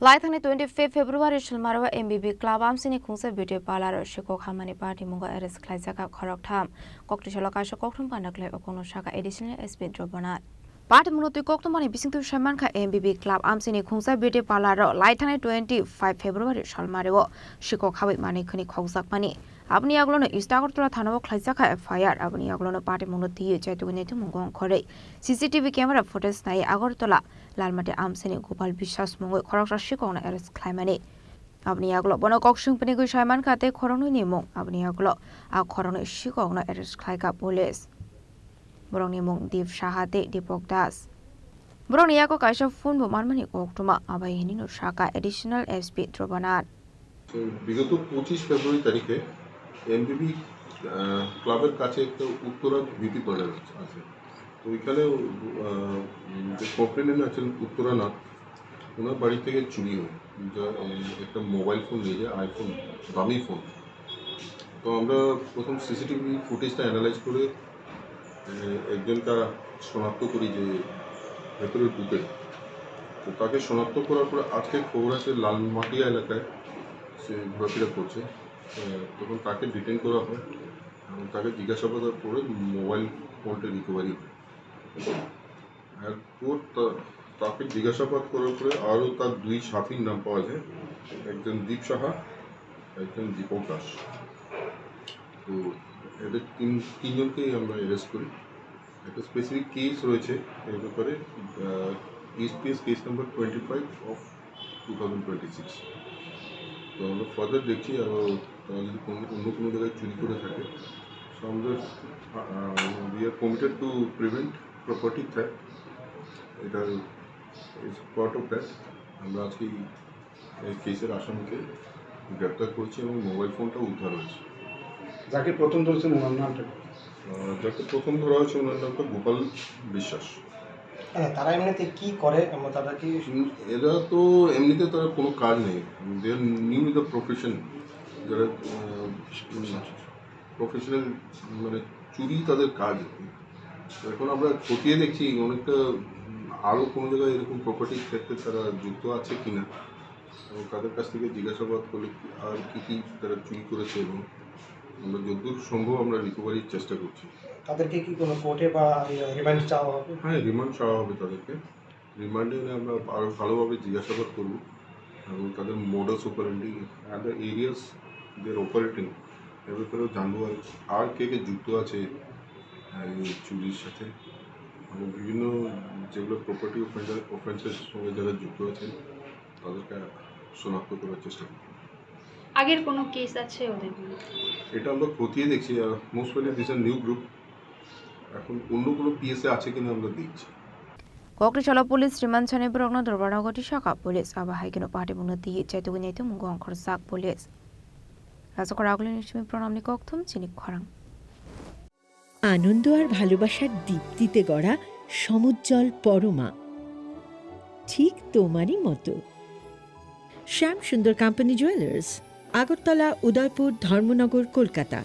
Laithani 25 February Shilmarwa MBB Club Amsini Kungsa Beauty Parlor Shiko Hamani Party Mungo Eres Klaisaka Korok Tham Kokti Shalakasha Koktum Panakle Okono Shaka Additional SP Drobonat Party Munotu Koktumani Bising to Shamanka MBB Club Amsini Kungsa Beauty Parlor Laithani 25 February Shalmarwa Shiko Hawi Mani Kuni Kongsak Mani Abni Aglono Istagortola Thanavo Klaisaka FIR Abni Aglono Party Munuti Chetunetu Mungong Kore CCTV camera footage Nai Agortola Lalmate Amsini Gopal Bishas Mungo Korok Shikona Eres Climani Abni Aglo Bonokok Shumpenigu Shaman Kate Koronu Nimong Abni Aglo A Koronu Shikona Eres Klaika Police Boroni Mung Div Shahate Dipok Das Boroniako Kasha Funbo Marmani Oktuma Abayinino Shaka Additional SP Drobanat বিগত 25 ফেব্রুয়ারি তারিখে এমবিবি ক্লাবের কাছে একটা Uttara beauty parlour আছে। তো ওইখানে যে complainant আছেন উত্তরানাথ, ওনার বাড়ি থেকে চুরি হয় একটা মোবাইল ফোন নিয়ে যায়, আইফোন, দামি ফোন। তো আমরা প্রথম সিসিটিভি ফুটেজটা অ্যানালাইজ করে একজনটা শনাক্ত করি যে ভেতরে ঢুকে। তো তাকে শনাক্ত করার পরে আজকে খবর আছে লালমাটিয়া এলাকায় সে ঘোরাফেরা করছে। তখন তাকে ডিটেন করা হয় এবং তাকে জিজ্ঞাসাবাদ করে মোবাইল ফোনটা রিকভারি হয়। এরপর তাকে জিজ্ঞাসাবাদ করার পরে আরও তার দুই সাথীর নাম পাওয়া যায়, একজন দীপ সাহা, একজন দীপক দাস। তো এদের তিনজনকেই আমরা অ্যারেস্ট করি। একটা স্পেসিফিক কেস রয়েছে এর ব্যাপারে, ইস্টপিএস কেস নাম্বার 25 of 2026। তো আমরা ফার্দার দেখছি আরও তারা যদি অন্য কোনো জায়গায় চুরি করে থাকে। সো আমরা we are committed to prevent property theft. এটা ইজ পার্ট অফ দ্যাট। আমরা আজকে এই কেসের আসামিকে গ্রেপ্তার করছি এবং মোবাইল ফোনটা উদ্ধার হয়েছে। যাকে প্রথম ধরেছেন ওনার নামটা? যাকে প্রথম ধরা হয়েছে ওনার নামটা গোপাল বিশ্বাস। হ্যাঁ, তারা এমনিতে কি করে এবং তারা কি? এরা তো এমনিতে তারা কোনো কাজ নেই, দে আর নিউ ইন দ্য প্রফেশন। যারা প্রফেশনাল মানে চুরি তাদের কাজ। এখন আমরা খতিয়ে দেখছি অনেকটা আরও কোনো জায়গায় এরকম প্রপার্টির ক্ষেত্রে তারা যুক্ত আছে কিনা, এবং তাদের কাছ থেকে জিজ্ঞাসাবাদ করলে আর কী তারা চুরি করেছে, এবং আমরা যতদূর সম্ভব আমরা রিকভারির চেষ্টা করছি। তাদেরকে কি কোনো কোর্টে বা রিমান্ড চাওয়া হবে? হ্যাঁ, রিমান্ড চাওয়া হবে তাদেরকে। রিমান্ডে আমরা আরও ভালোভাবে জিজ্ঞাসাবাদ করব এবং তাদের modus operandi and the areas they're operating এর ব্যাপারেও জানবো, আর কে যুক্ত আছে এই চুরির সাথে, এবং বিভিন্ন যেগুলো প্রপার্টি অফেন্সের সঙ্গে যারা যুক্ত আছে তাদেরকে শনাক্ত করার চেষ্টা করব। আগের কোনো কেস আছে ওদের? এটা আমরা খতিয়ে দেখছি। Most probably this are new group. এখন অন্য কোনো পিএসএ আছে কিনা আমরা দেখছি। Kokrishala Police Riman Chane Brogno Dorbanagoti Shaka Police Abahikino Party Munati Chetuinate Mungong Korsak Police Rasakoragulin Shmi Pronamni Koktum Chinik Korang আনন্দ আর ভালোবাসার দীপ্তিতে গড়া সমুজ্জ্বল পরমা, ঠিক তোমারই মতো। শ্যাম সুন্দর কোম্পানি জুয়েলার্স, আগরতলা, উদয়পুর, ধর্মনগর, কলকাতা।